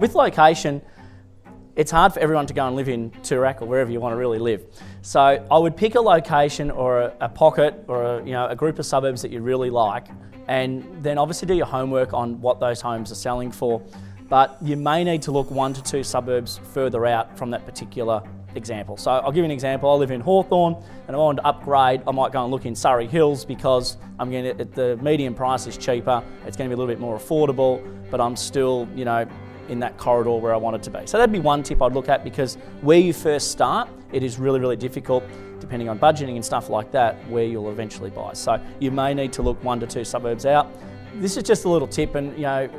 With location, it's hard for everyone to go and live in Toorak or wherever you want to really live. So I would pick a location or a pocket or a group of suburbs that you really like, and then obviously do your homework on what those homes are selling for. But you may need to look 1 to 2 suburbs further out from that particular example. So I'll give you an example. I live in Hawthorn, and if I want to upgrade, I might go and look in Surrey Hills because the median price is cheaper. It's going to be a little bit more affordable, but I'm still, in that corridor where I want it to be. So that'd be one tip I'd look at, because where you first start, it is really, really difficult, depending on budgeting and stuff like that, where you'll eventually buy. So you may need to look 1 to 2 suburbs out. This is just a little tip, and a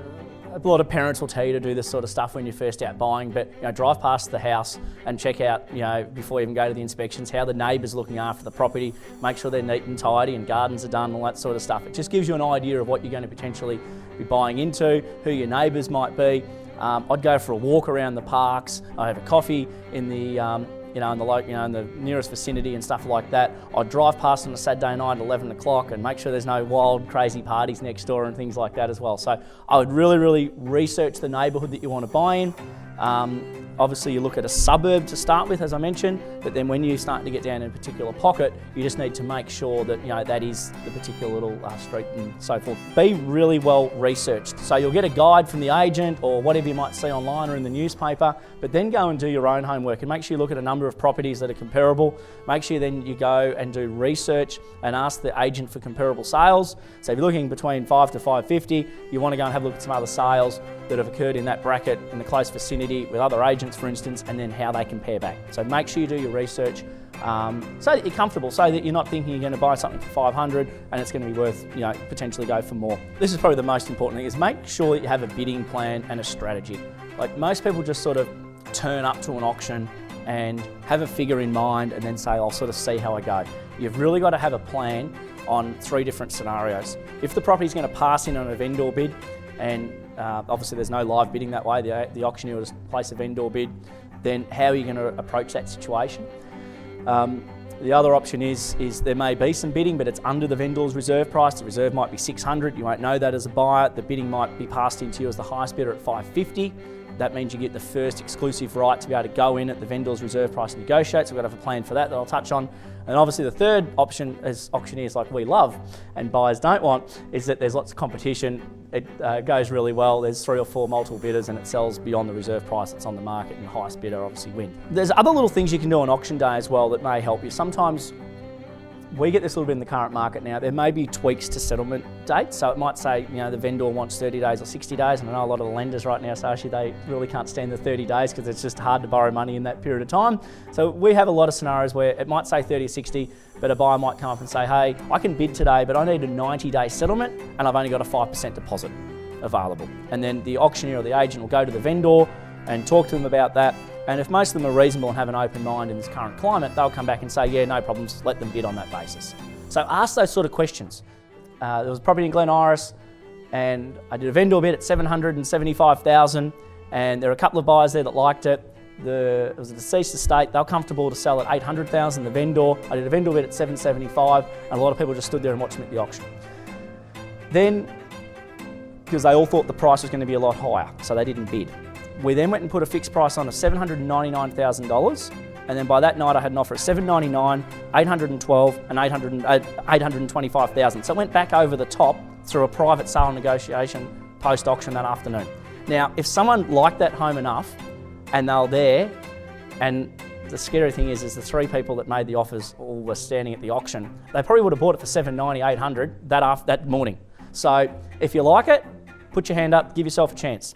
lot of parents will tell you to do this sort of stuff when you're first out buying, but drive past the house and check out, before you even go to the inspections, how the neighbours looking after the property. Make sure they're neat and tidy and gardens are done, all that sort of stuff. It just gives you an idea of what you're going to potentially be buying into, who your neighbours might be. I'd go for a walk around the parks. I have a coffee in the in the nearest vicinity and stuff like that. I'd drive past on a Saturday night at 11 o'clock and make sure there's no wild, crazy parties next door and things like that as well. So I would really, really research the neighbourhood that you want to buy in. Obviously you look at a suburb to start with, as I mentioned, but then when you start to get down in a particular pocket, you just need to make sure that that is the particular little street and so forth. Be really well researched. So you'll get a guide from the agent or whatever you might see online or in the newspaper, but then go and do your own homework and make sure you look at a number of properties that are comparable. Make sure then you go and do research and ask the agent for comparable sales. So if you're looking between 5 to 550, you want to go and have a look at some other sales that have occurred in that bracket in the close vicinity with other agents, for instance, and then how they compare back. So make sure you do your research so that you're comfortable, so that you're not thinking you're going to buy something for 500 and it's going to be worth, potentially go for more. This is probably the most important thing, is make sure that you have a bidding plan and a strategy. Like, most people just sort of turn up to an auction and have a figure in mind and then say, I'll sort of see how I go. You've really got to have a plan on 3 different scenarios. If the property's going to pass in on a vendor bid, and obviously there's no live bidding that way, the auctioneer will just place a vendor bid, then how are you going to approach that situation? The other option is there may be some bidding, but it's under the vendor's reserve price. The reserve might be 600, you won't know that as a buyer. The bidding might be passed into you as the highest bidder at 550. That means you get the first exclusive right to be able to go in at the vendor's reserve price and negotiate, so we've got to have a plan for that I'll touch on. And obviously the third option, as auctioneers like we love and buyers don't want, is that there's lots of competition. It goes really well. There's 3 or 4 multiple bidders and it sells beyond the reserve price that's on the market, and the highest bidder obviously wins. There's other little things you can do on auction day as well that may help you. Sometimes we get this a little bit in the current market now. There may be tweaks to settlement dates. So it might say, the vendor wants 30 days or 60 days. And I know a lot of the lenders right now, Sashi, they really can't stand the 30 days because it's just hard to borrow money in that period of time. So we have a lot of scenarios where it might say 30 or 60, but a buyer might come up and say, hey, I can bid today, but I need a 90-day settlement and I've only got a 5% deposit available. And then the auctioneer or the agent will go to the vendor and talk to them about that. And if most of them are reasonable and have an open mind in this current climate, they'll come back and say, yeah, no problems, let them bid on that basis. So ask those sort of questions. There was a property in Glen Iris, and I did a vendor bid at $775,000, and there were a couple of buyers there that liked it. It was a deceased estate. They were comfortable to sell at $800,000, the vendor. I did a vendor bid at $775,000, and a lot of people just stood there and watched them at the auction. Then, because they all thought the price was going to be a lot higher, so they didn't bid. We then went and put a fixed price on of $799,000, and then by that night I had an offer of $799,000, $812,000 and $825,000. So it went back over the top through a private sale negotiation post-auction that afternoon. Now, if someone liked that home enough and they were there, and the scary thing is the 3 people that made the offers all were standing at the auction, they probably would have bought it for $790,000, $800,000 that morning. So if you like it, put your hand up, give yourself a chance.